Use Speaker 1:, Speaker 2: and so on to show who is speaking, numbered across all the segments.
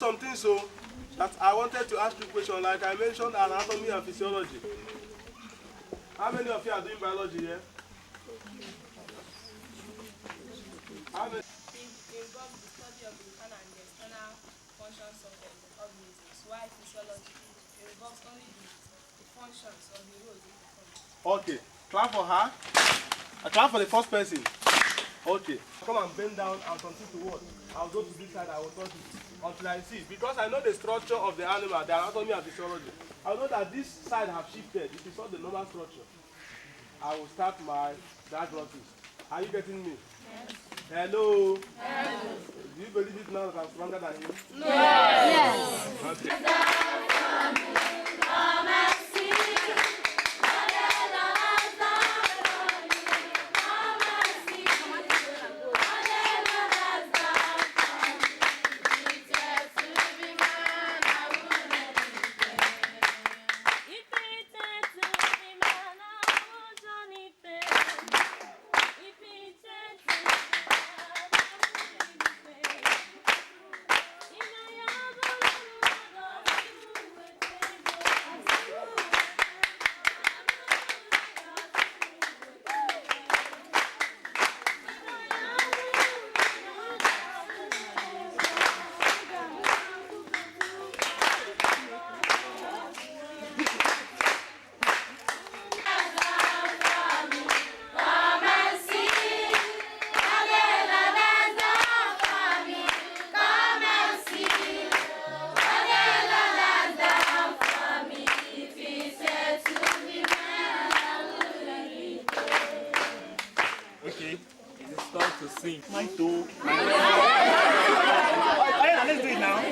Speaker 1: Something so that I wanted to ask you a question, like I mentioned anatomy and physiology. How many of you are doing biology here? How many?
Speaker 2: It involves the study of the internal and the external functions of the organisms, while physiology involves only the functions of the roles it performs.
Speaker 1: Okay, clap for her. Clap for the first person. Okay, come and bend down and continue to watch. I'll go to this side, I will touch it until I see it. Because I know the structure of the animal, the anatomy and physiology. I know that this side have shifted. It is not the normal structure. I will start my diagnosis. Are you getting me? Yes. Hello? Yes. Do you believe it now that I'm stronger than you?
Speaker 2: No. Yes.
Speaker 1: Okay.
Speaker 3: Sing. Mine too. Let's do it now. My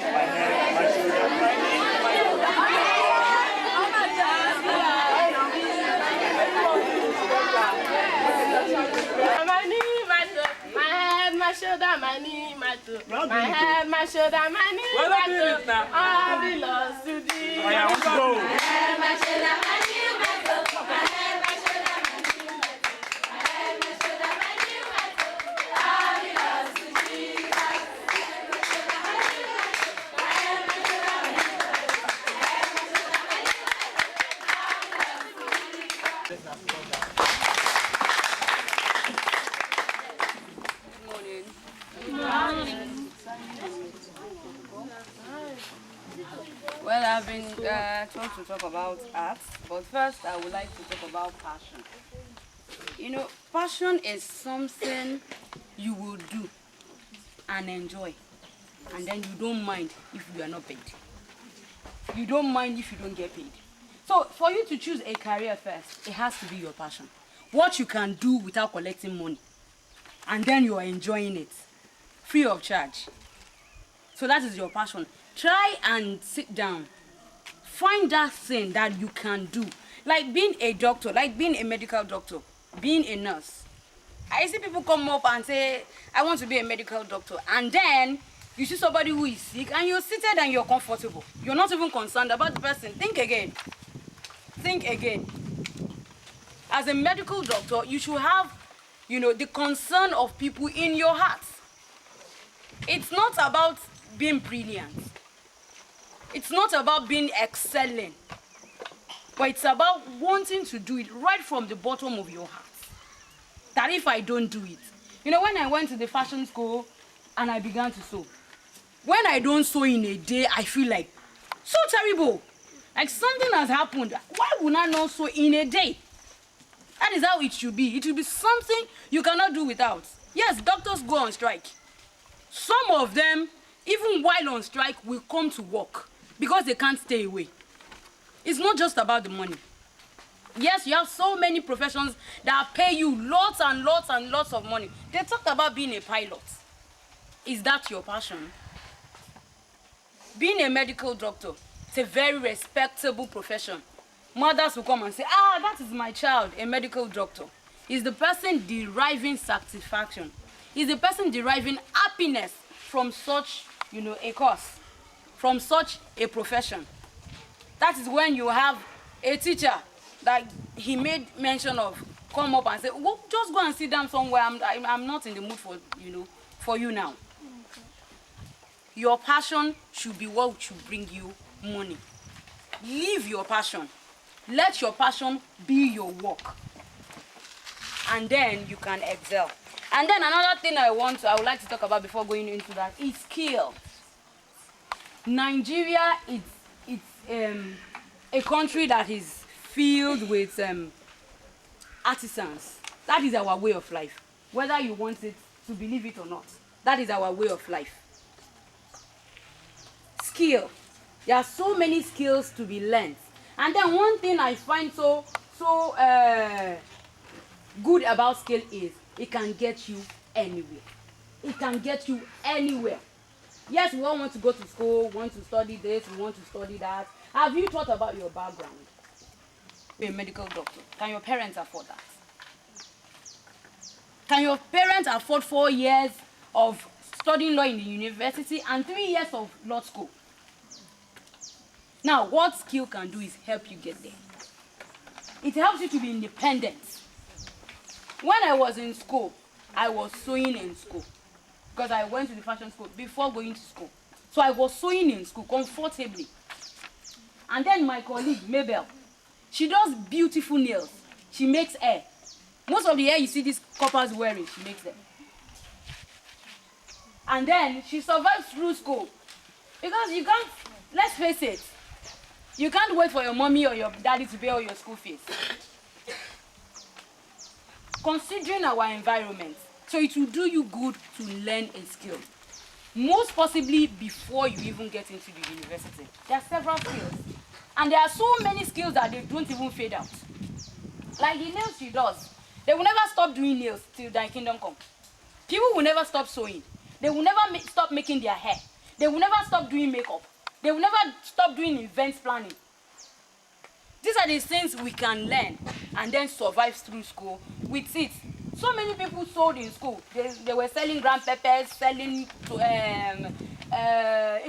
Speaker 3: head, my shoulder, my knee, my
Speaker 2: head, my shoulder, my knee, my toe. My head, my shoulder, my knee, my toe. All belongs to thee.
Speaker 3: I want to go.
Speaker 2: My head, my shoulder, my knee, my toe. My head, my shoulder, my knee, my toe. My head, my shoulder, my knee, my toe. All belongs to thee. My head, my shoulder, my knee, my toe. My head, my shoulder, my knee, my toe. My head, my shoulder, my knee, my toe. All belongs to thee.
Speaker 4: Well, I've been told to talk about art, but first I would like to talk about passion. You know, passion is something you will do and enjoy, and then you don't mind if you are not paid. You don't mind if you don't get paid. So for you to choose a career first, it has to be your passion. What you can do without collecting money, and then you are enjoying it, free of charge. So that is your passion. Try and sit down. Find that thing that you can do. Like being a doctor, like being a medical doctor, being a nurse. I see people come up and say, I want to be a medical doctor. And then you see somebody who is sick and you're seated and you're comfortable. You're not even concerned about the person. Think again. Think again. As a medical doctor, you should have, you know, the concern of people in your heart. It's not about being brilliant. It's not about being excelling. But it's about wanting to do it right from the bottom of your heart. That if I don't do it. You know, when I went to the fashion school and I began to sew, when I don't sew in a day, I feel like so terrible. Like something has happened. Why would I not sew in a day? That is how it should be. It should be something you cannot do without. Yes, doctors go on strike. Some of them, even while on strike, will come to work because they can't stay away. It's not just about the money. Yes, you have so many professions that pay you lots and lots and lots of money. They talked about being a pilot. Is that your passion? Being a medical doctor, it's a very respectable profession. Mothers will come and say, ah, that is my child, a medical doctor. Is the person deriving satisfaction? Is the person deriving happiness from such, you know, a course, from such a profession? That is when you have a teacher that he made mention of come up and say, well, just go and sit down somewhere. I'm not in the mood for, you know, for you now. Your passion should be what should bring you money. Live your passion. Let your passion be your work. And then you can excel. And then another thing I would like to talk about before going into that is skill. Nigeria is a country that is filled with artisans. That is our way of life. Whether you want it to believe it or not, that is our way of life. Skill. There are so many skills to be learned. And then one thing I find so good about skill is it can get you anywhere. It can get you anywhere. Yes, we all want to go to school, want to study this, we want to study that. Have you thought about your background? You're a medical doctor. Can your parents afford that? Can your parents afford 4 years of studying law in the university and 3 years of law school? Now, what skill can do is help you get there. It helps you to be independent. When I was in school, I was sewing in school because I went to the fashion school before going to school. So I was sewing in school comfortably. And then my colleague, Mabel, she does beautiful nails. She makes hair. Most of the hair you see these coppers wearing, she makes them. And then she survives through school. Because you can't, let's face it, you can't wait for your mommy or your daddy to pay all your school fees. Considering our environment, so it will do you good to learn a skill. Most possibly before you even get into the university. There are several skills. And there are so many skills that they don't even fade out. Like the nails she does. They will never stop doing nails till thy kingdom come. People will never stop sewing. They will never stop making their hair. They will never stop doing makeup. They will never stop doing events planning. These are the things we can learn and then survive through school with it. So many people sold in school. They were selling ground peppers, selling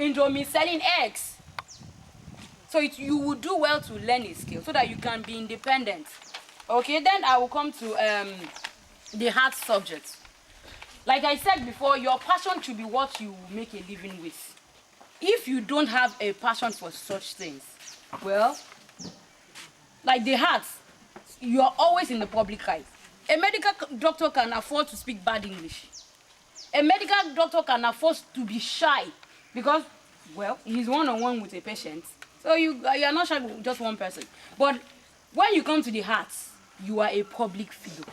Speaker 4: indomie, selling eggs. So you would do well to learn a skill so that you can be independent. Okay, then I will come to the hard subjects. Like I said before, your passion should be what you make a living with. If you don't have a passion for such things, well, like the arts, you are always in the public eye. A medical doctor can afford to speak bad English. A medical doctor can afford to be shy because, well, he's one-on-one with a patient. So you are not shy with just one person. But when you come to the arts, you are a public figure.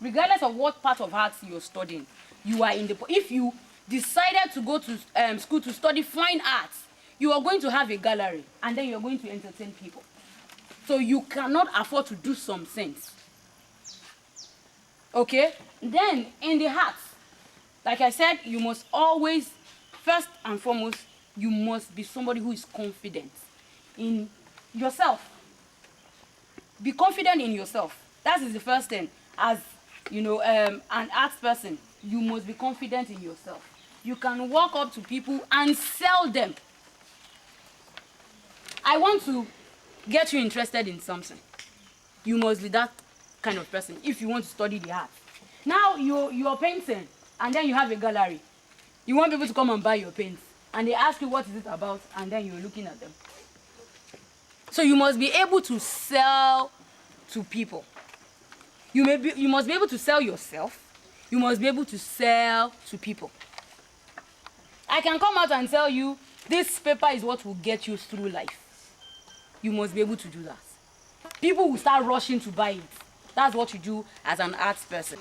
Speaker 4: Regardless of what part of arts you're studying, you are in the... If you decided to go to school to study fine arts, you are going to have a gallery and then you're going to entertain people. So you cannot afford to do some things. Okay? Then in the arts, like I said, you must always, first and foremost, you must be somebody who is confident in yourself. Be confident in yourself. That is the first thing. As you know, an arts person, you must be confident in yourself. You can walk up to people and sell them. I want to get you interested in something. You must be that kind of person if you want to study the art. Now you're painting and then you have a gallery. You want people to come and buy your paints and they ask you what is it about and then you're looking at them. So you must be able to sell to people. You must be able to sell yourself. You must be able to sell to people. I can come out and tell you this paper is what will get you through life. You must be able to do that. People will start rushing to buy it. That's what you do as an arts person.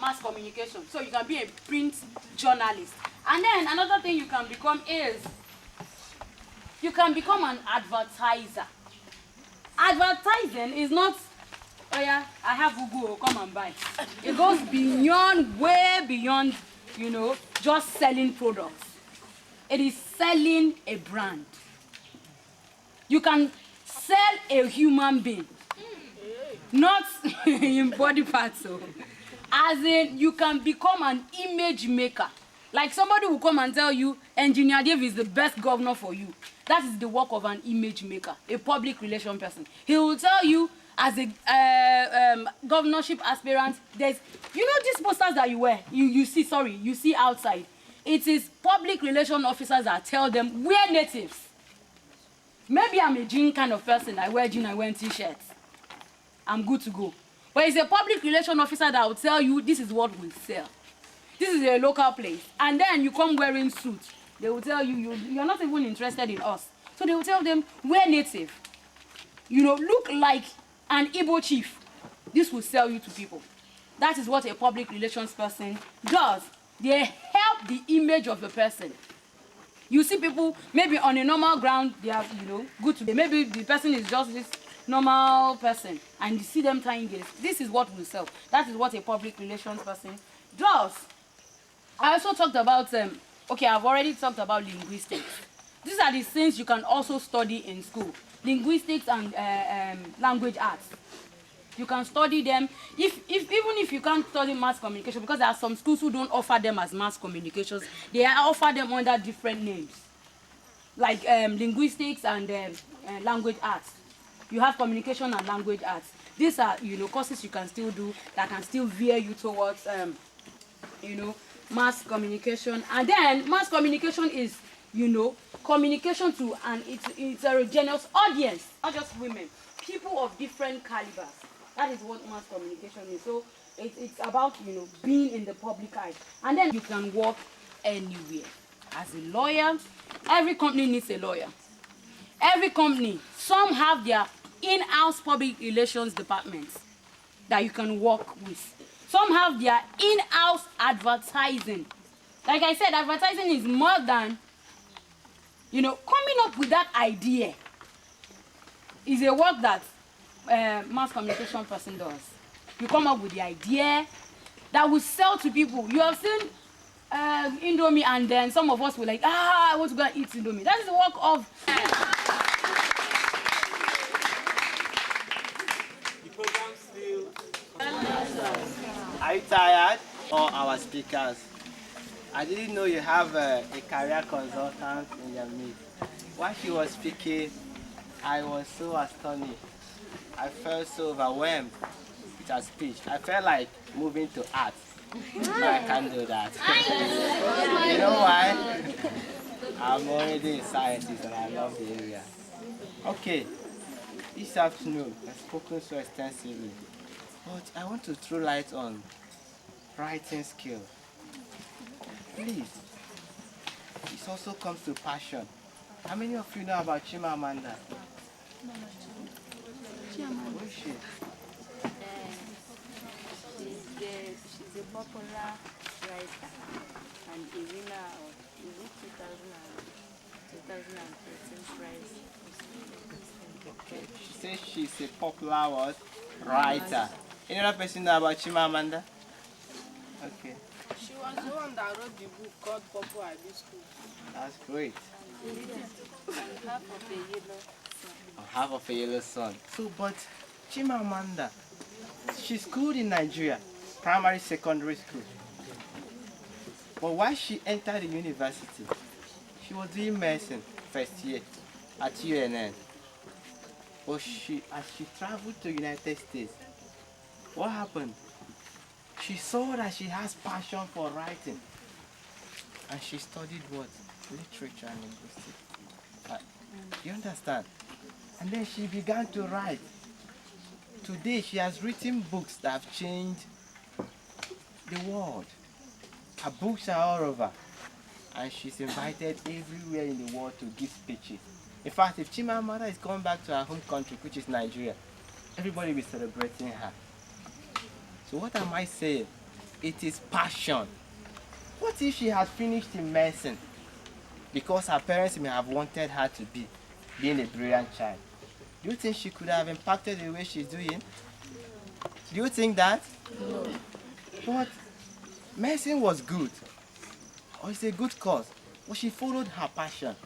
Speaker 4: Mass communication. So you can be a print journalist. And then another thing you can become is you can become an advertiser. Advertising is not, oh yeah, I have Google, come and buy. It goes beyond, way beyond, you know, just selling products. It is selling a brand. You can sell a human being, not in body parts. So. As in, you can become an image maker. Like somebody will come and tell you, Engineer Dave is the best governor for you. That is the work of an image maker, a public relation person. He will tell you, as a governorship aspirant, there's, you know these posters that you wear, you see outside. it is public relation officers that tell them we're natives. Maybe I'm a jean kind of person. I wear jean, I wear t-shirts. I'm good to go. But it's a public relation officer that will tell you this is what we sell. This is a local place. And then you come wearing suit. They will tell you, you're not even interested in us. So they will tell them, we're native. You know, look like an Igbo chief. This will sell you to people. That is what a public relations person does. They help the image of the person. You see people, maybe on a normal ground, they are, you know, good to be. Maybe the person is just this normal person, and you see them tying this. This is what we sell. That is what a public relations person does. I also talked about, okay, I've already talked about linguistics. These are the things you can also study in school. Linguistics and language arts. You can study them, even if you can't study mass communication, because there are some schools who don't offer them as mass communications, they offer them under different names, like linguistics and language arts. You have communication and language arts. These are, you know, courses you can still do that can still veer you towards, you know, mass communication. And then mass communication is, you know, communication to an heterogeneous audience, not just women, people of different calibers. That is what mass communication is. So it's about, you know, being in the public eye. And then you can work anywhere. As a lawyer, every company needs a lawyer. Every company, some have their in-house public relations departments that you can work with. Some have their in-house advertising. Like I said, advertising is more than, you know, coming up with that idea is a work that mass communication person does. You come up with the idea that will sell to people. You have seen Indomie, and then some of us were like, I want to go and eat Indomie. That is the work of...
Speaker 3: The program still... Are you tired? Or our speakers? I didn't know you have a career consultant in your midst. While she was speaking, I was so astonished. I felt so overwhelmed with her speech. I felt like moving to art. But I can't do that. You know why? I'm already a scientist and I love the area. Okay, this afternoon I've spoken so extensively, but I want to throw light on writing skills. Please, this also comes to passion. How many of you know about Chimamanda? Who is she?
Speaker 5: She's a popular writer and a winner of the 2013 prize.
Speaker 3: Okay. She says she's a popular what? Writer. Any other person know about Chimamanda? Okay.
Speaker 6: She was the one that wrote the book called Purple Hibiscus.
Speaker 3: That's great.
Speaker 5: Half of a yellow sun.
Speaker 3: Oh, half of a yellow sun. So, but Chimamanda, she schooled in Nigeria, primary, secondary school. But while she entered the university, she was doing medicine first year at UNN. But as she traveled to the United States, what happened? She saw that she has passion for writing. And she studied what? Literature and linguistics. You understand? And then she began to write. Today she has written books that have changed the world. Her books are all over. And she's invited everywhere in the world to give speeches. In fact, if Chimamanda is coming back to her home country, which is Nigeria, everybody will be celebrating her. So what am I saying? It is passion. What if she had finished in medicine? Because her parents may have wanted her to be, being a brilliant child. Do you think she could have impacted the way she's doing? Do you think that? No. But medicine was good. Or it's a good cause. But she followed her passion.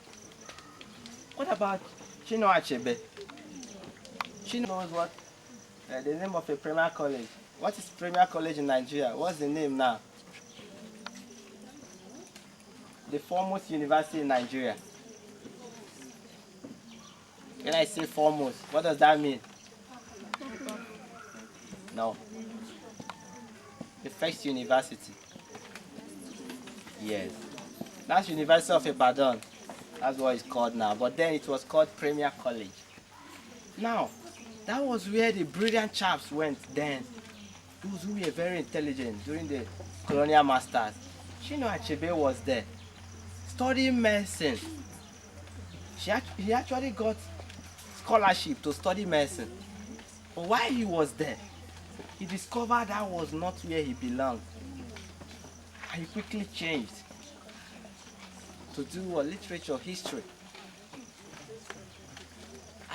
Speaker 3: What about Chinua Achebe? She knows what? The name of a premier college. What is premier college in Nigeria? What's the name now? The foremost university in Nigeria. When I say foremost, what does that mean? No. The first university. Yes. That's University of Ibadan. That's what it's called now. But then it was called Premier College. Now, that was where the brilliant chaps went then. Those who were very intelligent during the colonial masters. Chinua Achebe was there, studying medicine. He actually got scholarship to study medicine. But while he was there, he discovered that was not where he belonged. And he quickly changed to do literature, history.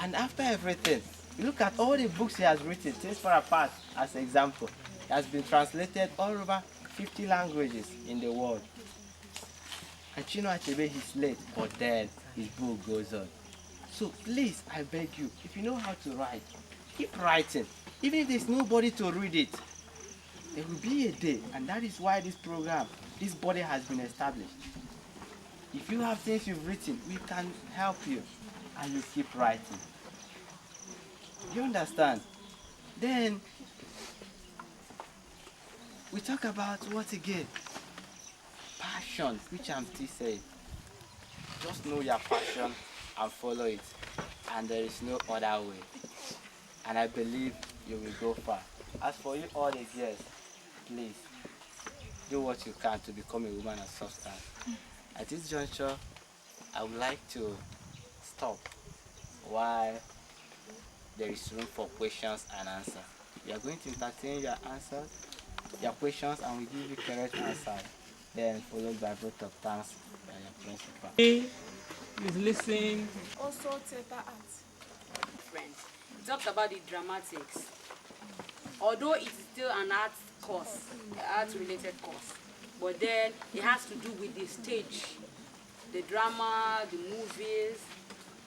Speaker 3: And after everything, you look at all the books he has written, Things Far Apart as an example. It has been translated all over 50 languages in the world. And Chinua Achebe is late, but then his book goes on. So please, I beg you, if you know how to write, keep writing. Even if there's nobody to read it, there will be a day, and that is why this program, this body has been established. If you have things you've written, we can help you, and you keep writing. You understand? Then, we talk about what again? Passion, which I'm still saying. Just know your passion and follow it. And there is no other way. And I believe you will go far. As for you all the girls, please, do what you can to become a woman of substance. At this juncture, I would like to stop while there is room for questions and answers. We are going to entertain your answers, your questions, and we give you correct answers. Then followed by vote of thanks by your principal.
Speaker 7: Please listen.
Speaker 6: Also theater arts.
Speaker 4: Friends, it talks about the dramatics. Although it's still an art course, an art-related course, but then it has to do with the stage, the drama, the movies,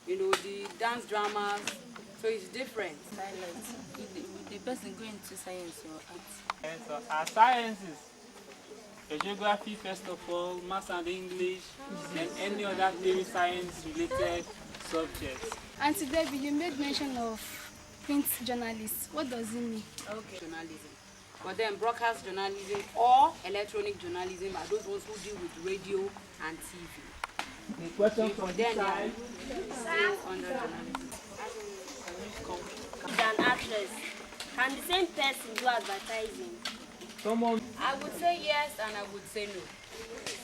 Speaker 4: you know, the dance dramas. So it's different.
Speaker 5: Silence. The person going to science or arts?
Speaker 7: And so our sciences, the geography first of all, maths and English, and any other theory science related subjects.
Speaker 2: Auntie Debbie, you made mention of print journalists. What does it mean?
Speaker 4: Okay. Journalism. But then broadcast journalism or electronic journalism are those ones who deal with radio and TV.
Speaker 7: The question
Speaker 4: But
Speaker 7: from
Speaker 4: then
Speaker 7: this side.
Speaker 4: still under journalism.
Speaker 8: Is an actress. Can the same person do advertising?
Speaker 7: Someone.
Speaker 4: I would say yes and I would say no.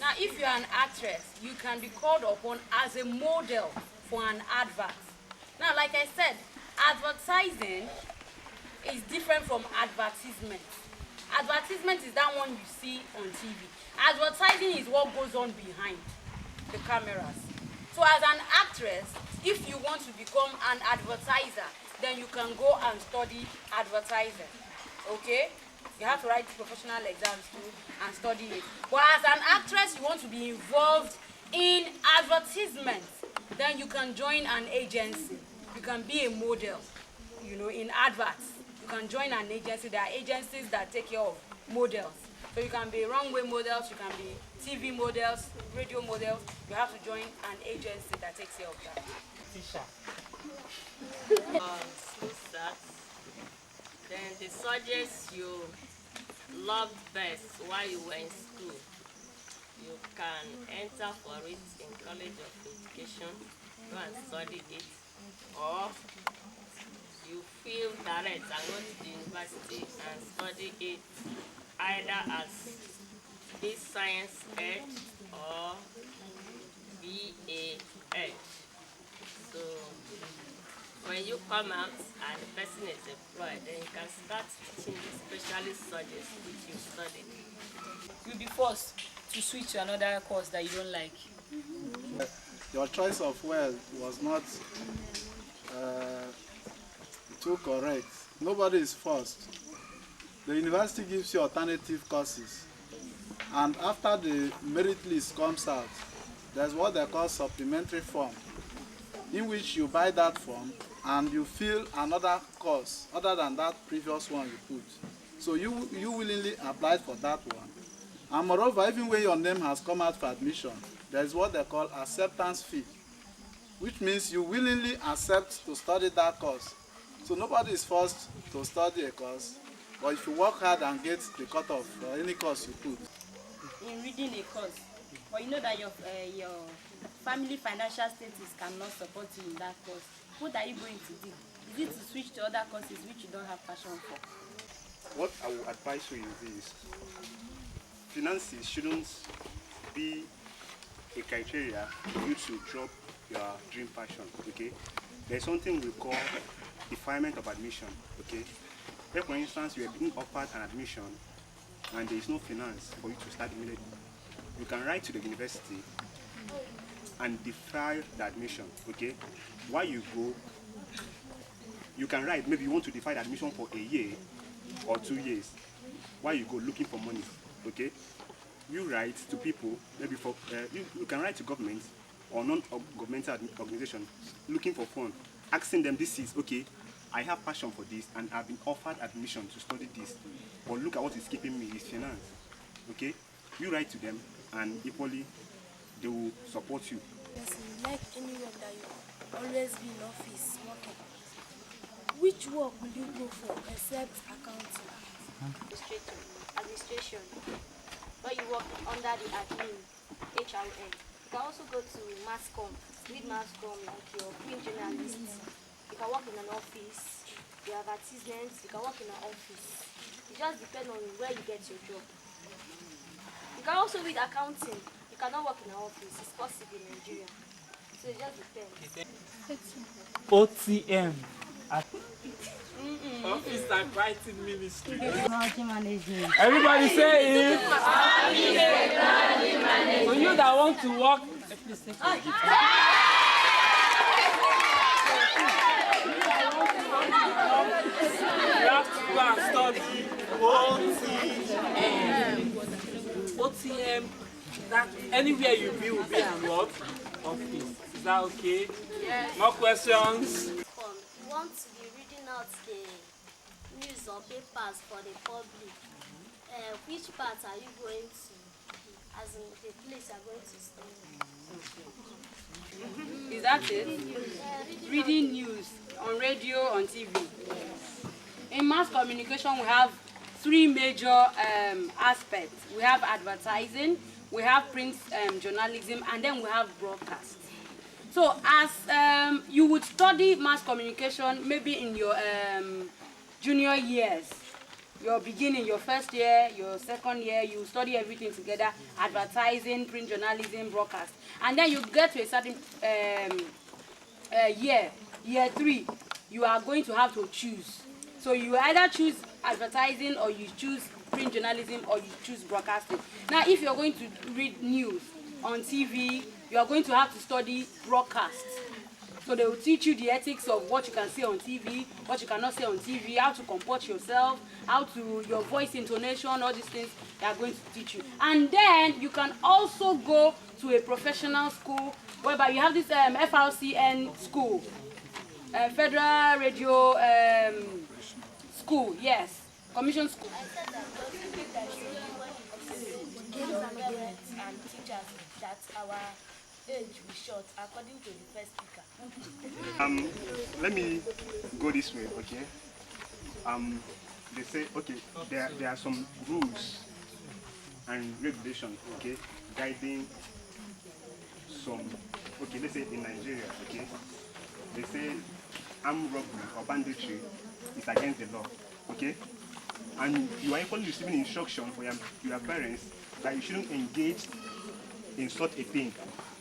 Speaker 4: Now, if you're an actress, you can be called upon as a model for an advert. Now, like I said, advertising is different from advertisement. Advertisement is that one you see on TV. Advertising is what goes on behind the cameras. So as an actress, if you want to become an advertiser, then you can go and study advertising. Okay? You have to write professional exams too and study it. But as an actress, you want to be involved in advertisements, then you can join an agency. You can be a model, you know, in adverts. You can join an agency. There are agencies that take care of models. So you can be runway models, you can be TV models, radio models. You have to join an agency that takes care of that.
Speaker 7: Teacher.
Speaker 8: School starts. Then the subjects you loved best while you were in school, you can enter for it in College of Education, go and study it, or you feel direct and go to the university and study it either as B Science Ed or BA Ed. So when you come out and the person is employed, then you can start teaching the specialist subjects which you studied.
Speaker 9: You'll be forced to switch to another course that you don't like.
Speaker 10: Your choice of well was not too correct. Nobody is forced. The university gives you alternative courses, and after the merit list comes out, there's what they call supplementary form, in which you buy that form and you fill another course other than that previous one you put. So you willingly applied for that one. And moreover, even when your name has come out for admission, there is what they call acceptance fee, which means you willingly accept to study that course. So nobody is forced to study a course, but if you work hard and get the cutoff for any course you put.
Speaker 9: In reading a course,
Speaker 5: but you know that your family financial status cannot support you in that course. What are you going to do? Is it to switch to other courses which you don't have passion for?
Speaker 11: What I would advise you is this: finances shouldn't be a criteria for you to drop your dream passion. Okay, there's something we call defilement of admission. Okay, if for instance you are being offered an admission and there is no finance for you to start immediately, you can write to the university and defy the admission. Okay, while you go, you can write, maybe you want to defy the admission for a year or 2 years while you go looking for money. Okay, you write to people, maybe for you can write to government or non-governmental organization looking for funds, asking them, this is okay, I have passion for this and I've been offered admission to study this, but look at what is keeping me is finance. Okay, you write to them and equally they will support you.
Speaker 12: Yes, like any work that you always be in office working. Which work will you go for except accounting?
Speaker 13: Administration. But you work under the admin, HRM. You can also go to mass comm, lead mass comm, like your print journalist. You can work in an office, your advertisements, you can work in an office. It just depends on where you get your job. You can also read accounting. You cannot work in an office. It's possible in Nigeria. So it just depends.
Speaker 7: OTM. Office Typewriting Ministry. Everybody say it. So you that want to work, you have to go and study OTM. OTM, that anywhere you be will be an what? Office. Is that okay?
Speaker 13: Yes.
Speaker 7: More questions?
Speaker 13: You want to be reading out the news or papers for the public. Which part are you going to, as in the place you are going to study?
Speaker 4: Is that it? Reading news on radio, on TV. In mass communication, we have three major aspects. We have advertising, we have print journalism, and then we have broadcast. So as you would study mass communication, maybe in your junior years, your beginning, your first year, your second year, you study everything together, advertising, print journalism, broadcast. And then you get to a certain year 3, you are going to have to choose. So you either choose advertising or you choose print journalism or you choose broadcasting. Now if you're going to read news on TV, you are going to have to study broadcast. So they will teach you the ethics of what you can say on TV, what you cannot say on TV, how to comport yourself, how to, your voice intonation, all these things they are going to teach you. And then you can also go to a professional school whereby you have this FRCN school, Federal Radio School, yes, Commission School.
Speaker 12: And teachers that our age will short according to the first speaker.
Speaker 11: Let me go this way, okay? They say, okay, there are some rules and regulations, okay, guiding some, okay, let's say in Nigeria, okay, they say armed robbery or banditry is against the law, okay? And you are equally receiving instruction for your parents that you shouldn't engage in such a thing,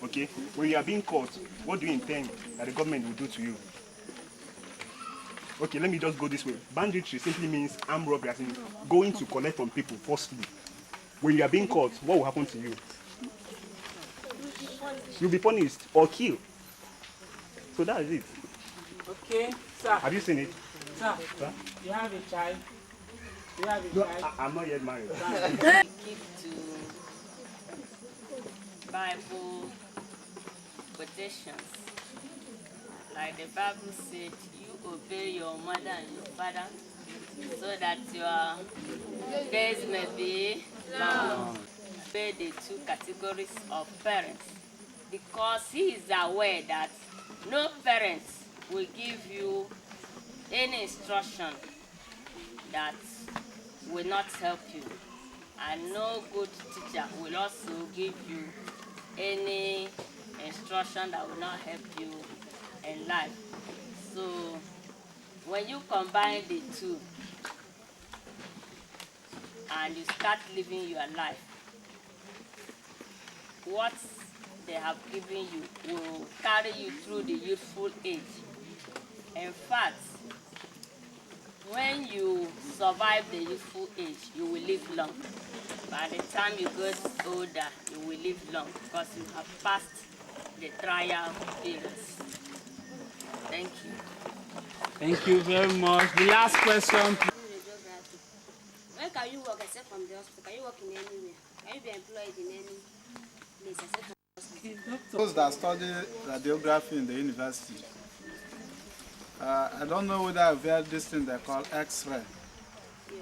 Speaker 11: okay? When you are being caught, what do you intend that the government will do to you? Okay, let me just go this way. Banditry simply means armed robbery, as in going to collect from people forcefully. When you are being caught, what will happen to you? You'll be punished or killed. So that is it.
Speaker 7: Okay, sir.
Speaker 11: Have you seen it?
Speaker 7: Sir, you have a child. You have a child.
Speaker 11: I'm not yet married.
Speaker 8: Keep to Bible quotations. Like the Bible said, you obey your mother and your father so that your days may be long. Obey the two categories of parents, because he is aware that no parents will give you any instruction that will not help you, and no good teacher will also give you any instruction that will not help you in life. So when you combine the two and you start living your life, what they have given you will carry you through the youthful age. In fact, when you survive the youthful age, you will live long. By the time you get older, you will live long because you have passed the trial periods. Thank you.
Speaker 7: Thank you very much. The last question.
Speaker 13: Where can you work except from the hospital? Can you work in anywhere? Can you be employed in any place except from the hospital?
Speaker 10: Those that study radiography in the university, I don't know whether I've heard this thing they call X-ray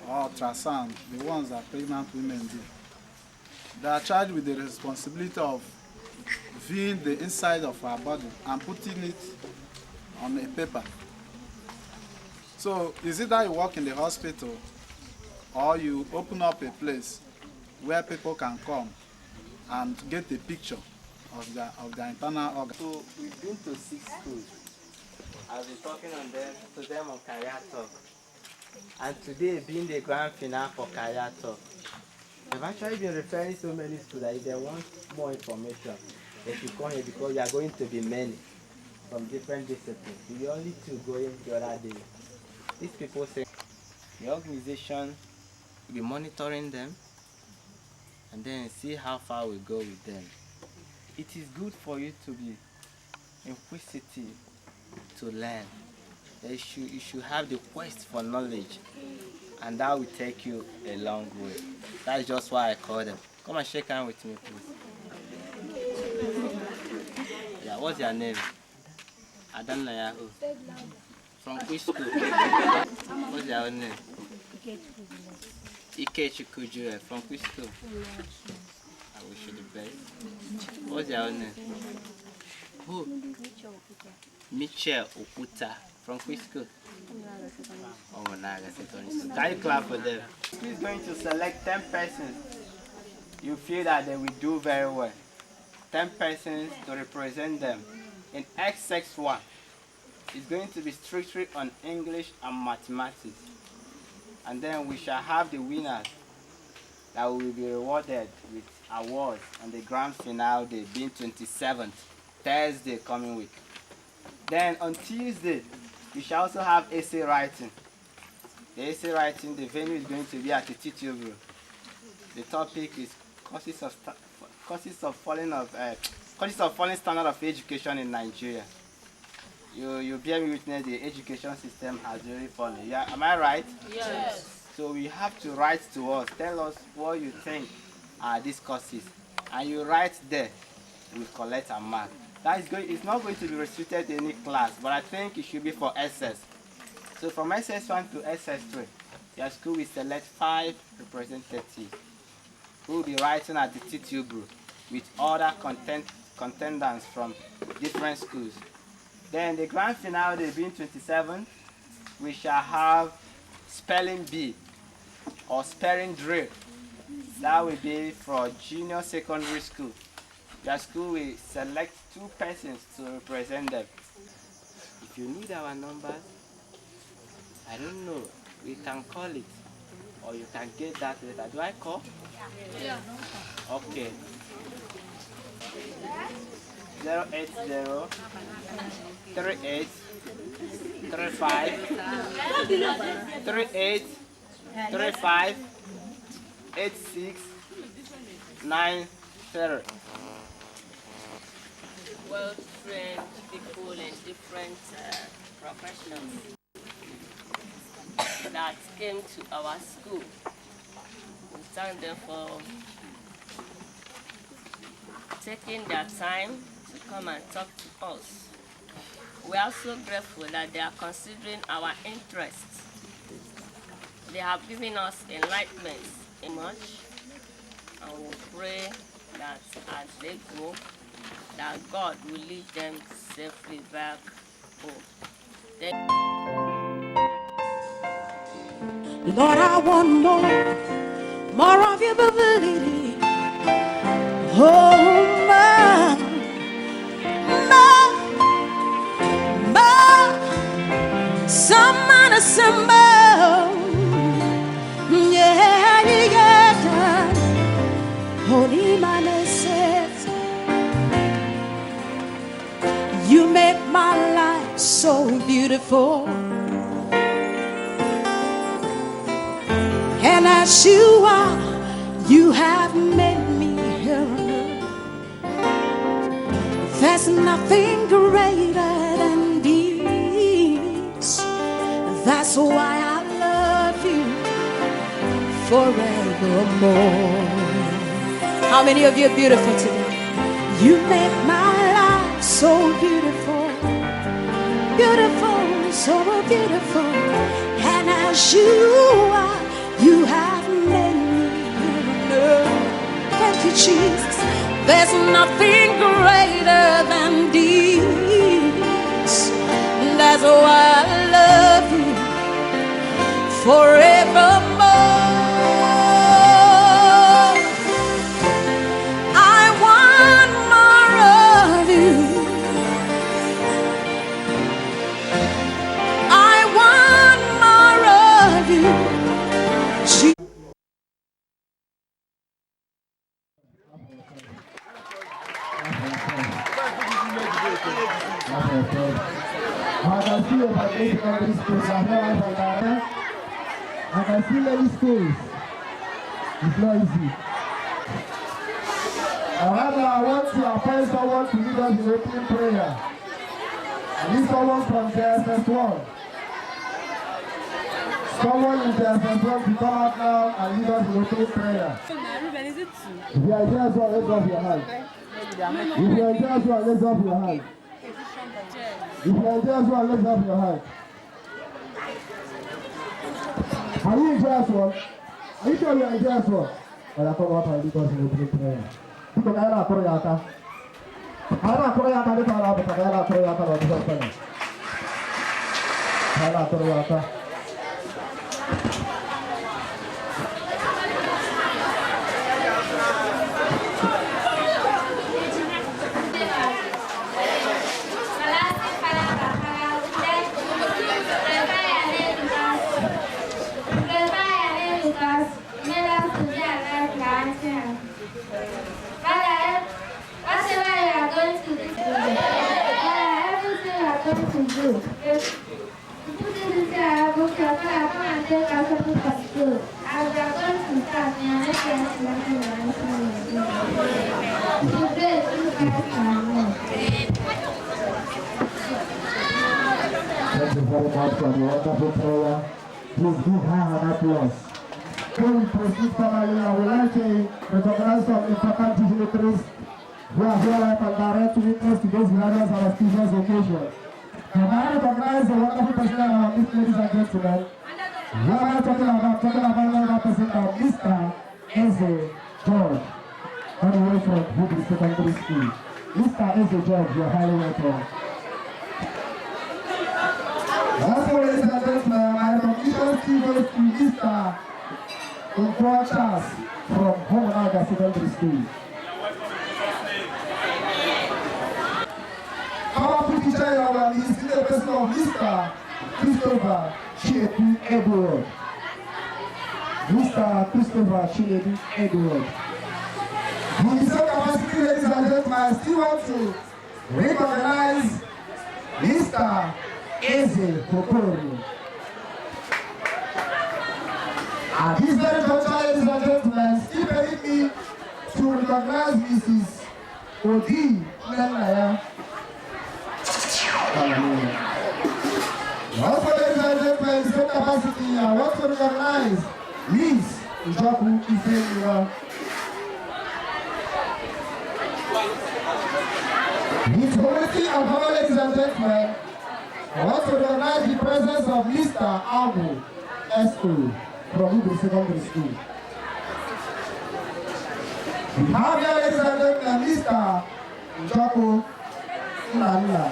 Speaker 10: or ultrasound, the ones that pregnant women do. They are charged with the responsibility of viewing the inside of our body and putting it on a paper. So is it that you work in the hospital or you open up a place where people can come and get a picture of their internal organ?
Speaker 3: So we've been to 6 schools. I've been talking to them on Career Talk. And today being the grand finale for Career Talk. I've actually been referring so many schools that if they want more information, they should come here because you are going to be many from different disciplines. We only 2 going the other day. These people say the organization will be monitoring them and then see how far we go with them. It is good for you to be inquisitive, to learn. You should have the quest for knowledge, and that will take you a long way. That's just why I call them. Come and shake hands with me, please. Yeah, what's your name? Adanna Yahu. From which school? What's your own name? Ikechukujure. From which school? I wish you the best. What's your own name? Who? Mitchell Okuta. From which school? Ohaozara Secondary School. Can you clap for them? Who's going to select 10 persons you feel that they will do very well? 10 persons to represent them. In XX1, it's going to be strictly on English and mathematics. And then we shall have the winners that will be rewarded with awards on the grand finale day being 27th, Thursday coming week. Then on Tuesday, we shall also have essay writing. The essay writing, the venue is going to be at the Uburu. The topic is causes of falling standard of education in Nigeria. You bear me witness, the education system has really fallen. Yeah, am I right?
Speaker 8: Yes.
Speaker 3: So you have to write to us, tell us what you think are these courses, and you write there. We collect a mark. It's not going to be restricted to any class, but I think it should be for SS. So from SS1 to SS3, your school will select 5 representatives who will be writing at the Uburu with other contenders from different schools. Then the grand finale day being 27th, we shall have spelling bee or spelling drill. That will be for junior secondary school. Your school will select 2 persons to represent them. If you need our numbers, I don't know, we can call it, or you can get that later. Do I call?
Speaker 6: Yeah.
Speaker 3: Okay. 080 38 35 38 35 86 90.
Speaker 8: Well-trained people in different professions that came to our school. We thank them for taking their time to come and talk to us. We are so grateful that they are considering our interests. They have given us enlightenment in much, and we pray that as they go, that God will lead them safely back home.
Speaker 2: Lord, I want more of your ability. Oh, my. symbol. Yeah, yeah. Holy man says, you make my life so beautiful. And as you are, you have made me here on earth. There's nothing greater than these. That's why I love you forevermore. How many of you are beautiful today? You make my life so beautiful, beautiful, so beautiful. And as you are, you have made me here. Thank you, Jesus. There's nothing greater than these. That's why I love you forevermore. I want more of you. I want more of you.
Speaker 14: I can see about 8 secondary schools. I can see many schools. It's not easy. However, I want to appoint someone to lead us in opening prayer. I need someone from JSS1. Someone in JSS1 to come out now and lead us in opening prayer. If you are JSS1, let's up your hand. If you are JSS1, let's up your hand. If you are JSS1, let's up your hand. Are you in JSS1? Are you sure you are in JSS1? Well, I come out and lead us in opening prayer. Because I don't know Koreata. I don't know Koreata, but I don't know Koreata. I don't know Koreata. Thank you very much for the wonderful prayer. Please give her an applause. Before we proceed finally, I would like to recognize some important dignitaries who are here live and direct to witness today's glorious and auspicious occasion. Can I recognize the wonderful person of our ladies and gentlemen? We are talking about another person called Mr. Eze George, all the way from Uburu Secondary School. Mr. Eze George, you are highly welcome. Also, ladies and gentlemen, my recognition still goes to Mr. Uburu Charles from Ohaozara Secondary School. Powerful teacher in our midst is the person of Mr. Christopher Chinedu Edward. Mr. Christopher Chinedu Edward. In the same capacity, ladies and gentlemen, I still want to recognize Mr. Eze Kokoro. At this very juncture, ladies and gentlemen, still permit me to recognize Mrs. Odi Nenaya. Also, ladies and gentlemen, in the same capacity, I want to recognize Liz Ijoku Ifeanyiwa. His community and fellow ladies and gentlemen, I want to recognize the presence of Mr. Abu S.O. from Uburu Secondary School. We have here, ladies and gentlemen, Mr. Ijoku Ifeanyiwa.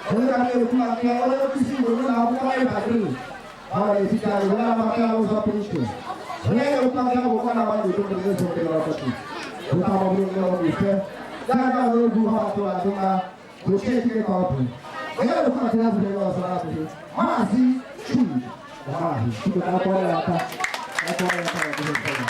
Speaker 14: Onye na-ekwu maka onye nkụzi Igbo n'ụlọ akwụkwọ anyị bagiri ọ na-etiti anyị onye na-amaka ya ụzọ pụrụ iche. Onye na-ekwu maka akwụkwọ na-agba n'udo mmiri ezo nke n'ọkọchị. Ụta ma ọ bụrụ nnọọ ise. Ga-aga n'oge ụha atụ adị mma gochie ekike ka ọ bụ. Onye na-ekwu maka ya zụrụ onye ọzọ na-abụghị Maazị Chidi Ọmahi. Chukwu ka akpọrọ ya aka. Akpọrọ ya aka na ọdịghị mkpọrọ.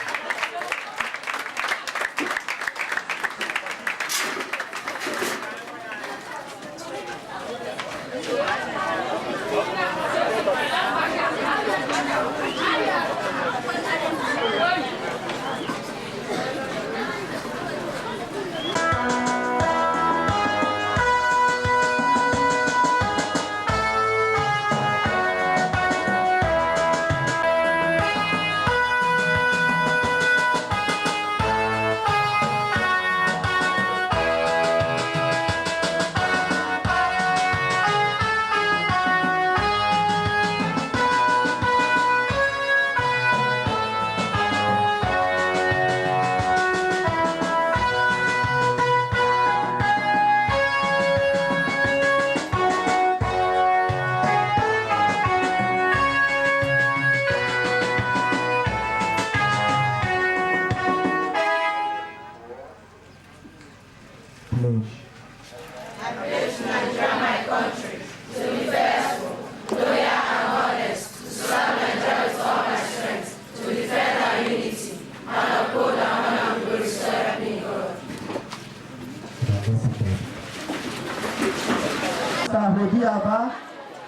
Speaker 2: I pledge to Nigeria, my country, to be faithful, loyal and honest, to serve Nigeria with all my strength, to defend our unity, and uphold our honor and glory, so help me God.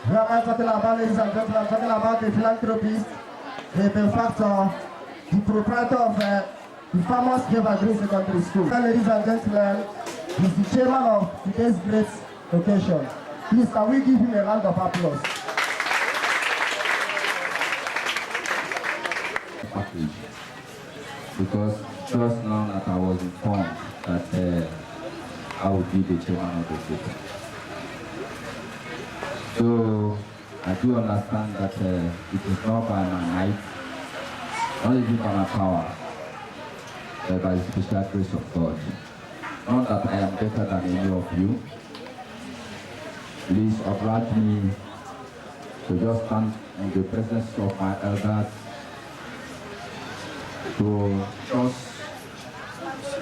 Speaker 14: We are talking about, ladies and gentlemen, I'm talking about the philanthropist, the benefactor, the proprietor of the famous Uburu Secondary School. Ladies and gentlemen, he's the chairman of today's great occasion. Please, can we give him a round of applause?
Speaker 15: Because just now that I was informed that I would be the chairman of the state. So I do understand that it is not by my might, not even by my power, but by the special grace of God. Not that I am better than any of you. Please oblige me to just stand in the presence of my elders to just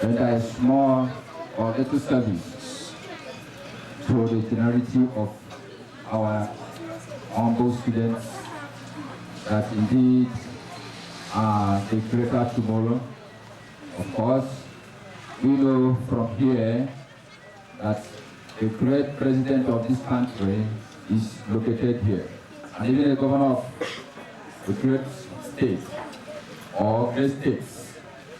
Speaker 15: render a small or little service to the generality of our humble students that indeed are the greater tomorrow. Of course, we know from here that the great president of this country is located here. And even the governor of the great state or great states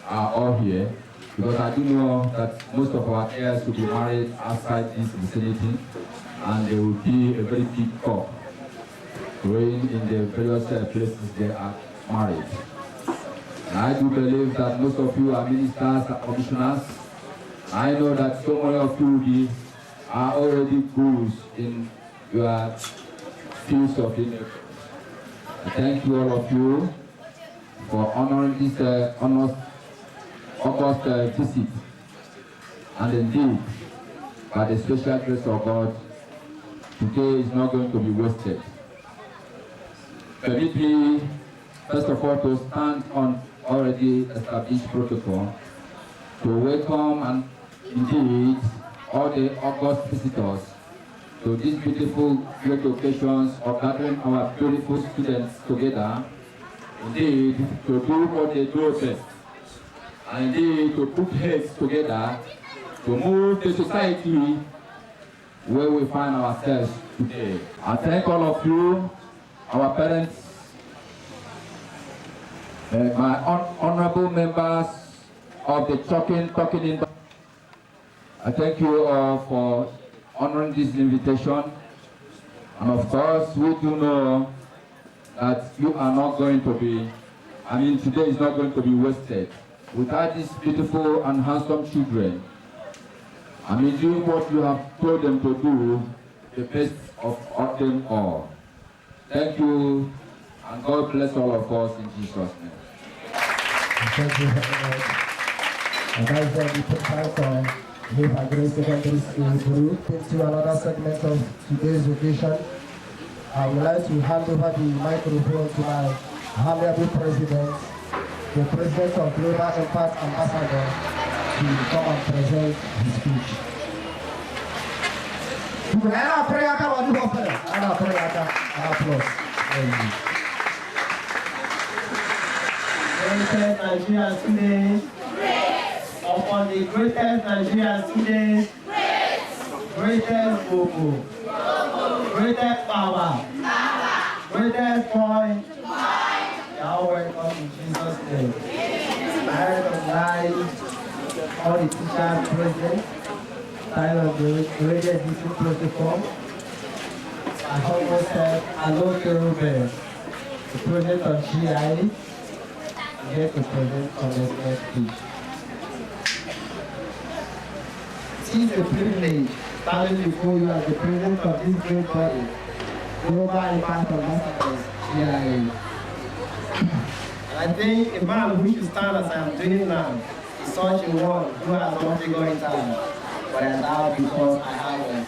Speaker 15: are all here, because I do know that most of our heirs will be married outside this vicinity, and there will be a very big crop growing in the various places they are married. And I do believe that most of you are ministers and commissioners. I know that so many of you are already gurus in your fields of influence. I thank you, all of you, for honoring this August visit. And indeed, by the special grace of God, today is not going to be wasted. Permit me, first of all, to stand on already established protocol to welcome and indeed all the August visitors to these beautiful great occasions of gathering our beautiful students together, indeed to do what they do best, and indeed to put heads together to move the society where we find ourselves today. I thank all of you, our parents, my honorable members of the talking in. I thank you all for honoring this invitation. And of course, we do know that you are not going to be, today is not going to be wasted. Without these beautiful and handsome children, doing what you have told them to do, the best of them all. Thank you, and God bless all of us in Jesus' name.
Speaker 14: Thank you very much. And I said the professor Uburu Secondary School Uburu. Into another segment of today's occasion, I would like to hand over the microphone to my honorable president, the president of Global Impact Ambassador, to come and present his speech.
Speaker 16: Greatest Nigerian students, upon the greatest Nigerian students, greatest Bobo, greatest power, greatest point, you are welcome in Jesus' name. I recognize all the teachers present, time of the radio district protocol. I almost said, hello to Ruben, the president of GI. Here to present on this next speech. It is a privilege standing before you as the president of this great body, Global Impact Ambassadors, GIA. And I think a man who should stand as I am doing now is such a one who has not figured it out, but has now because I haven't.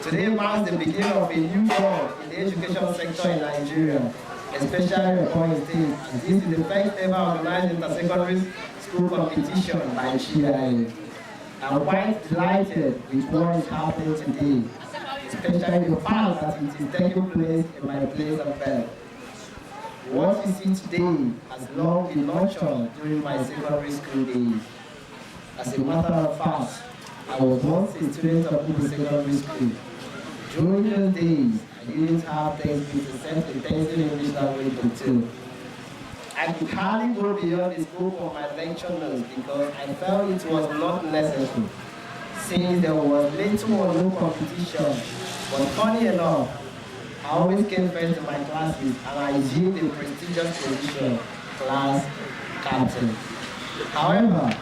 Speaker 16: Today marks the beginning of a new era in the education sector in Nigeria, especially Ebonyi State. This is the first ever organized inter-secondary school competition by GIA. I'm quite delighted with what is happening today, especially the fact that it is taking place in my place of birth. What you see today has long been nurtured during my secondary school days. As a matter of fact, I was once a student of Uburu Secondary School. During those days, I didn't have textbooks except intensive English language book too. I could hardly go beyond the scope of my lecture notes because I felt it was not necessary, since there was little or no competition. But funny enough, I always came first in my classes and I assumed the prestigious position, class captain. However,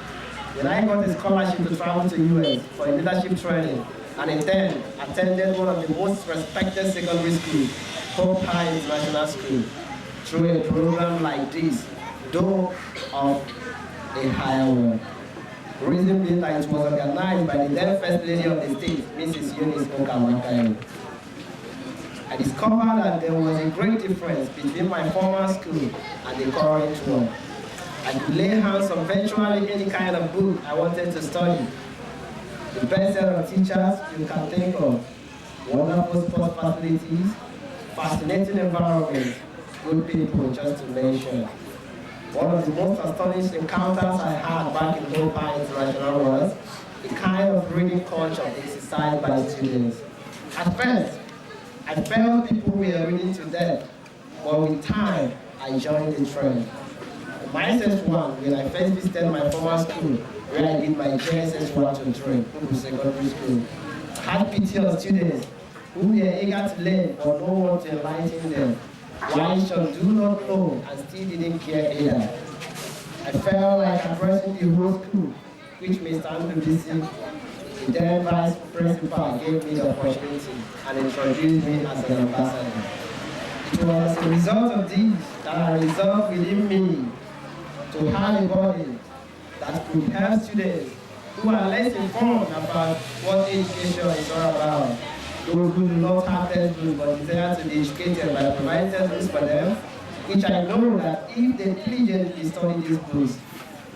Speaker 16: when I got a scholarship to travel to US for leadership training, and in turn attended one of the most respected secondary schools, Hope High International School, through a program like this, though of a higher one. Reason being that it was organized by the then First Lady of the State, Mrs. Eunice Okamakayo. I discovered that there was a great difference between my former school and the current one. I could lay hands on virtually any kind of book I wanted to study. The best set of teachers you can think of, wonderful sports facilities, fascinating environment, good people, just to mention. One of the most astonishing encounters I had back in Opa International was the kind of reading culture exercised by students. At first, I felt people were reading to death, but with time, I joined the trend. My SS1, when I first visited my former school, where I did my JSS 1 to 3, Uburu Secondary School, I had pity on students who were eager to learn but no one to enlighten them. Why some do not know and still didn't care either. I felt like addressing the whole school, which may stand to listen. The then vice principal gave me the opportunity and introduced me as an ambassador. It was as a result of this that I resolved within me to have a body that could help students who are less informed about what education is all about. Those who do not have textbooks but desire to be educated by providing textbooks for them, which I know that if they diligently study these books,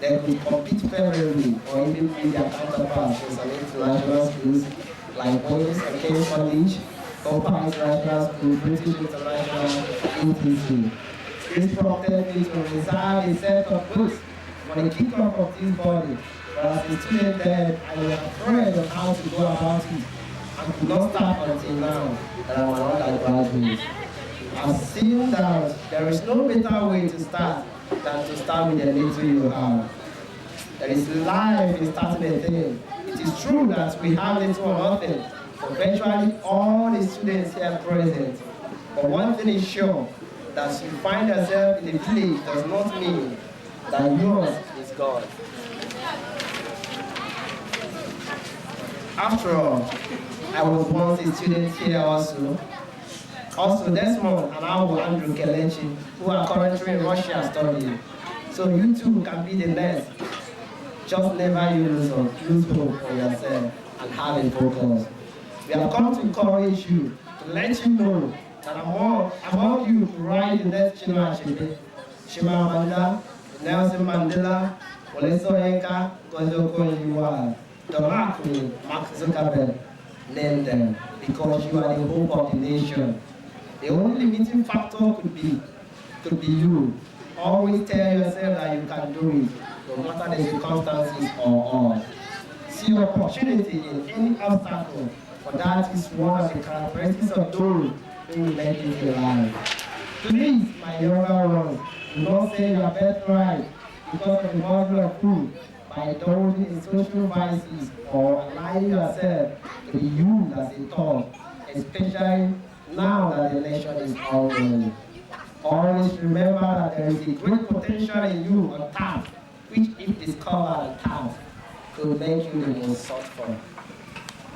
Speaker 16: they could compete favorably or even be their counterparts in some international schools like Ebonyi State College, Opa International School, British International, etc. This prompted me to reserve a set of books for the kickoff of this body, but as a student then, I was afraid of how to go about it and could not start until now that I'm an undergraduate. I've seen that there is no better way to start than to start with the little you have. There is life in starting a thing. It is true that we have little or nothing for virtually all the students here present. But one thing is sure, that you find yourself in a village does not mean that yours is God. After all, I was once a student here also. Also Desmond and Andrew Kelechi, who are currently in Russia studying. So you too can be the next. Just never lose hope for yourself and have a focus. We have come to encourage you, to let you know that among you to write the next generation, Chimamanda, Nelson Mandela, Wole Soyinka, Gojo Koyiwa, Donald Queen, Mark Zuckerberg, name them, because you are the hope of the nation. The only limiting factor could be you. Always tell yourself that you can do it, no matter the circumstances or odds. See opportunity in any obstacle, for that is one of the characteristics of those who will make it in life. Please, my younger ones, do not say your birthright because of the bottle of food by indulging in social vices or allowing yourself to be used as a tool, especially now that the nation is ongoing. Always remember that there is a great potential in you on tap, which if discovered and tapped, could make you the most sought for.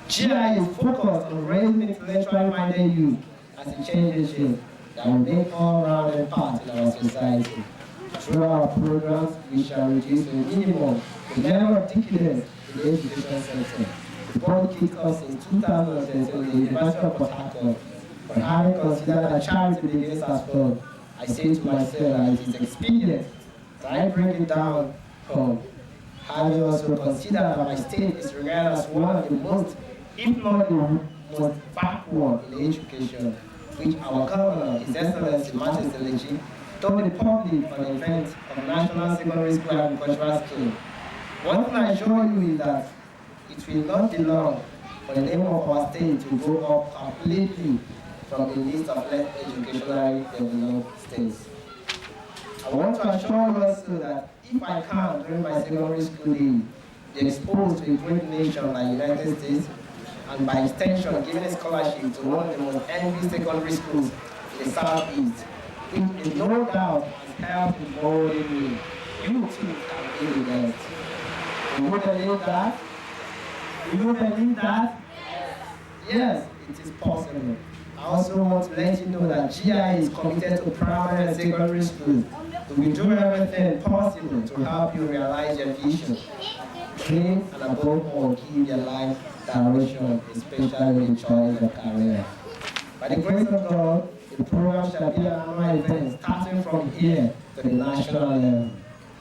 Speaker 16: GI is focused on raising intellectually minded youth as a change agent that will make all-round impact in our society. Through our programs, we shall reduce to a minimum the level of decadence in the education sector. The board kicked us in 2010 in the University of Port Harcourt. For having considered that charity begins as well, I say to myself that it is expedient that I bring it down home. Having also considered that my state is regarded as one of the most, if not the most backward in education, which our governor, His Excellency Martin Selechi, told the public for the event of National Secondary School Agricultural Scheme. One thing I assure you is that it will not be long for the name of our state to go up completely from the list of less educationally developed states. I want to assure you also that if I can, during my secondary school days, be exposed to a great nation like the United States, and by extension, given a scholarship to one of the most envied secondary schools in the Southeast, which is no doubt has helped in molding me, you too can be the best. Do you believe that? Do you believe that? Yes, it is possible. I also want to let you know that GI is committed to primary and secondary schools. We will do everything possible to help you realize your vision, dream, and above all, give your life direction, especially in choice of career. By the grace of God, the program shall be an annual event starting from here to the national level.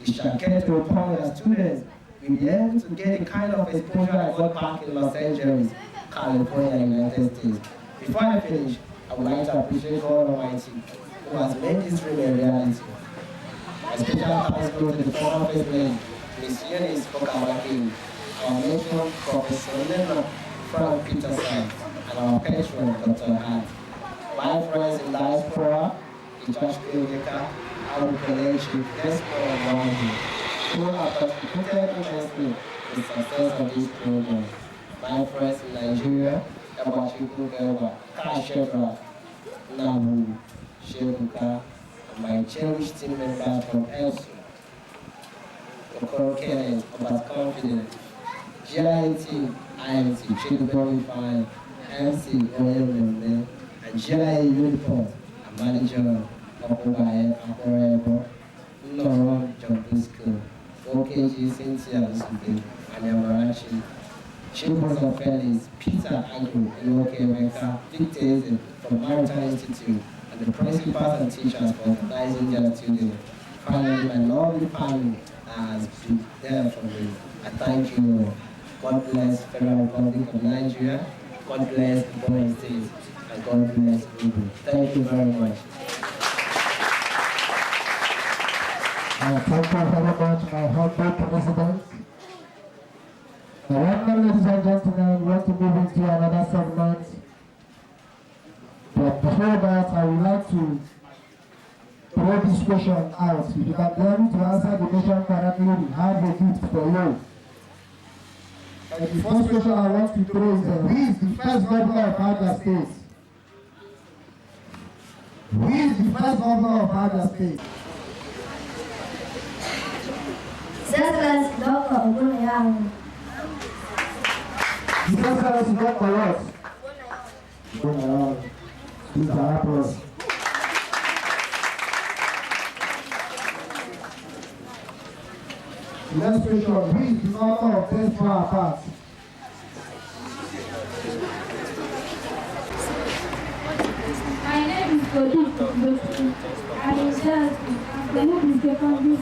Speaker 16: It shall get to a point that students will be able to get the kind of exposure I got back in Los Angeles, California, United States. Before I finish, I would like to appreciate God Almighty, who has made this dream a reality. A special thanks go to the former First Lady, Ms. Eunice Fokawaki, our matron, Professor Lena Frank Peterson, and our patron, Dr. Hart. My friends in diaspora, the Josh Kilgeka, Abu Kelechi, Despo, and Wandi, who have contributed immensely to the success of this program. My friends in Nigeria, Ebonyi State, Kashedra, Nabu, Shebuka, and my cherished team members from ELSU, Okoro Kenneth, Obas Confident, GIT, IMT, Chidubori Fine, MC, Oyemene, and GIA Uniform, and manager of Obaye, Akorebo, Noron, John Briscoe, OKG, Cynthia Lusuke, and Yamarachi, Children of Felix, Peter Agro, Enoke Emeka, Victor Eze from Maritime Institute, and the principals and teachers for organizing their children. Finally, my lovely family has been there for me. I thank you all. God bless Federal Republic of Nigeria, God bless Ebonyi State, and God bless Uburu. Thank you very much.
Speaker 14: Thank you very much, my humble president. Welcome, ladies and gentlemen. We want to move into another segment. But before that, I would like to throw this question out. If you can be able to answer the question correctly, we have a gift for you. And the first question I want to throw is, who is the first governor of Abia State? Who is the first governor of Abia State?
Speaker 12: His Excellency Dr. Ohaozara.
Speaker 14: His Excellency Dr. what? Ohaozara. Please help us. Next question, who is the author of Test for Our Parts?
Speaker 2: My name is Uburu. I'm in Chelsea. I'm the Uburu Secondary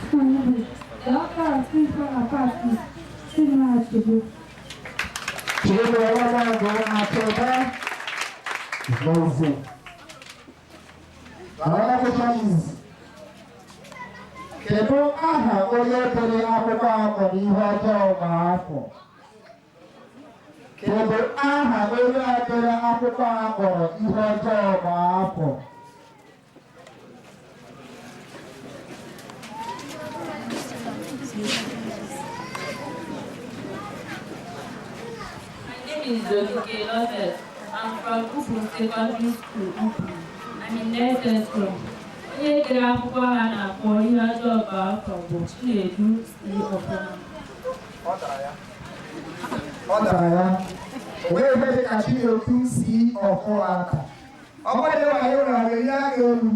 Speaker 2: School Uburu. The author of Test for Our Parts is similar to you.
Speaker 14: Another question is, kedu aha onye dere akwụkwọ akpọrọ ihe ọjọọ ma afọ? Kedu aha onye dere akwụkwọ akpọrọ ihe ọjọọ ma afọ?
Speaker 17: My name is Ebonyi. I'm from Uburu Secondary School Uburu. I'm in next school. Onye dere akwụkwọ ha na-akpọ ihe ọjọọ bụ afọ bụ Chinedu si ọfụma.
Speaker 14: Ọ dara ya. Onye ebe dị ka Chinedu si ọfụma aka. Ọ bụrụ na anyị nwere ihe agha olu.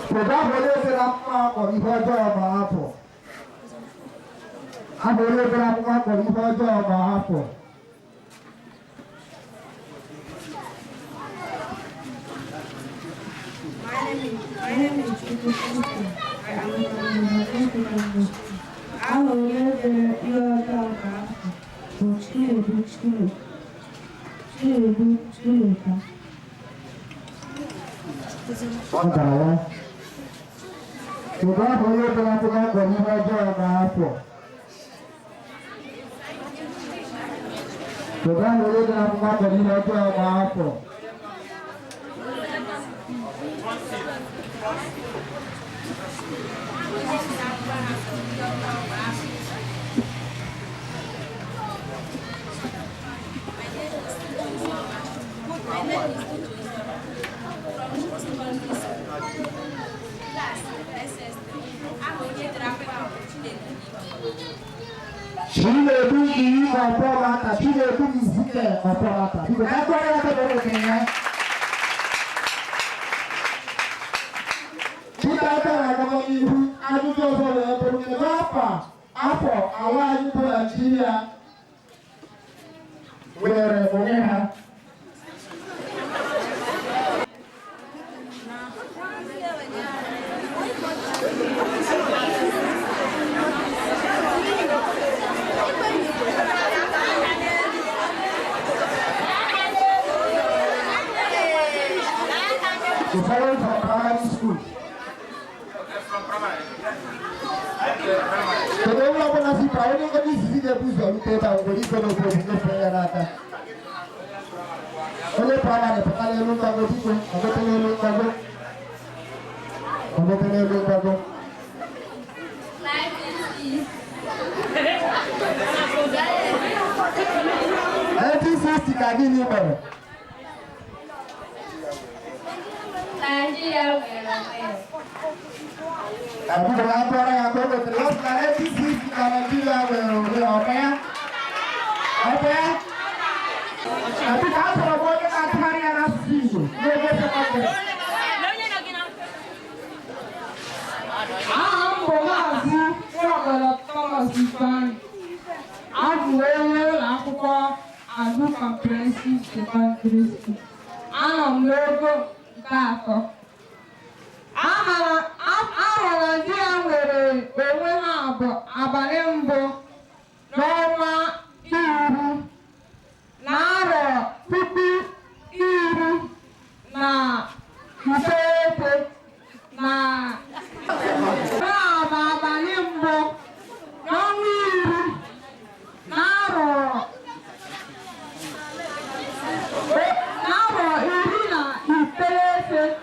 Speaker 14: Kedu ahụ onye dere akwụkwọ akpọrọ ihe ọjọọ ma afọ? Abụ onye dere akwụkwọ akpọrọ ihe ọjọọ ma afọ?
Speaker 2: My name is Uburu. I am from Uburu. I'm a year here to school.
Speaker 14: Kedu ahụ onye dere akwụkwọ akpọrọ ihe ọjọọ ma afọ? Kedu ahụ onye dere akwụkwọ akpọrọ ihe ọjọọ ma afọ? Chinedu iyi ọpọlọta, Chinedu izike ọpọlọta. Biko na gbọrọ ya tọrọ oge ya. Chidata na-agaba n'ihu ajụjụ ọzọ wee bụrụ kedu afọ ala anyị bụ Nigeria were onwe ha. The following from primary school. Kedu onye ọbụla si ka onye nkọta izizi ga-ebu ụzọ rute ebe a nwere ike n'obodo nyefe ya n'aka. Onye praịmarị pụta n'elu mgbago biko ọgote n'elu mgbago. Ọgote n'elu mgbago. 1960 ka gịnị mere?
Speaker 2: Nigeria were
Speaker 14: Abụrụ akpọrọ ya ka o gotere ya sị na 1960 ka Nigeria were onwe ọbịa. Ọbịa? Abịka a chọrọ m onye na-atụgharị ya n'asụsụ Igbo n'oge sekọndịrị.
Speaker 2: Aha m bụ Maazị Nwagoro Thomas Ifeanyi. Abụ onye ụlọ akwụkwọ Agụ Comprehensive Secondary School. Anọ m n'ogo nke atọ. Ahụrụ Nigeria nwere onwe ha abalị mbụ n'ọnwa iri n'arọ 2019 na abalị mbụ n'ọnwa iri n'arọ 19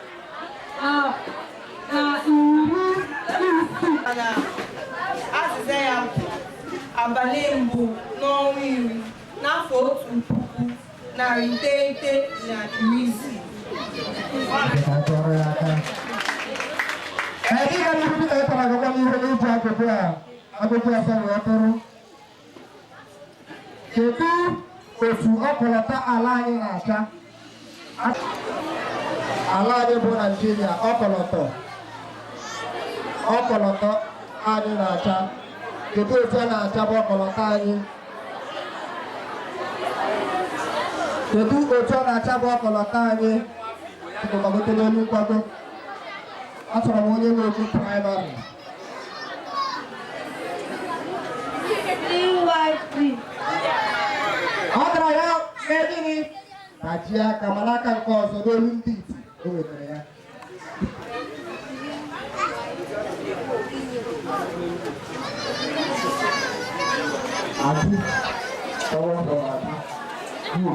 Speaker 18: azịza ya bụ abalị mbụ n'ọnwa iri n'afọ 1960.
Speaker 14: Ndị ga-ebipụta ịtara agụgọ n'ihu n'iji akụkụ a wee bụrụ kedu otu ọkọlọtọ ala anyị na-acha ala anyị bụ Nigeria ọkọlọtọ anyị na-acha kedu otu a na-acha bụ ọkọlọtọ anyị kedu otu a na-acha bụ ọkọlọtọ anyị tụkọgote n'elu nkwago achọrọ m onye na-ekwu praịmarị ọ dara ya mee gịnị tajie aka mana aka nke ọzọ n'olu ndị iti o wetara ya Adi, someone from Adi. Who?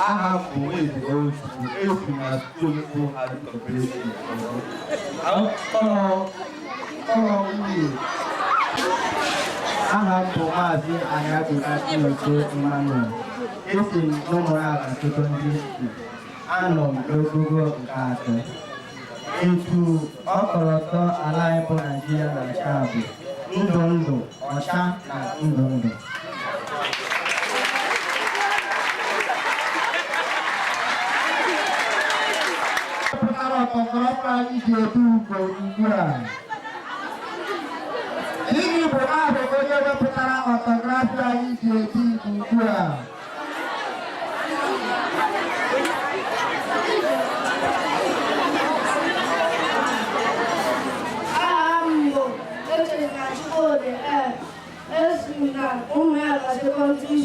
Speaker 14: I have to wait to go to my school who has completed. Come on, I have to ask you, I have to ask you to go to my room. If you no more have to go to I know go to Into ọkọlọtọ ala anyị bụ Nigeria na-acha bụ ndụ ndụ ọcha na ndụ ndụ. Pụtara ọkọlọtọ anyị ji edu ugbo ugbu a. Gịnị bụ ahụ onye wepụtara ọtọgrafi anyị ji edu ugbu a?
Speaker 12: Secondary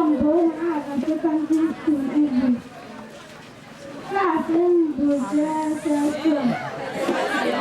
Speaker 12: school Uburu Secondary School Uburu. Class in Uburu Secondary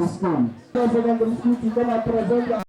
Speaker 12: School. Uburu Secondary School to come and present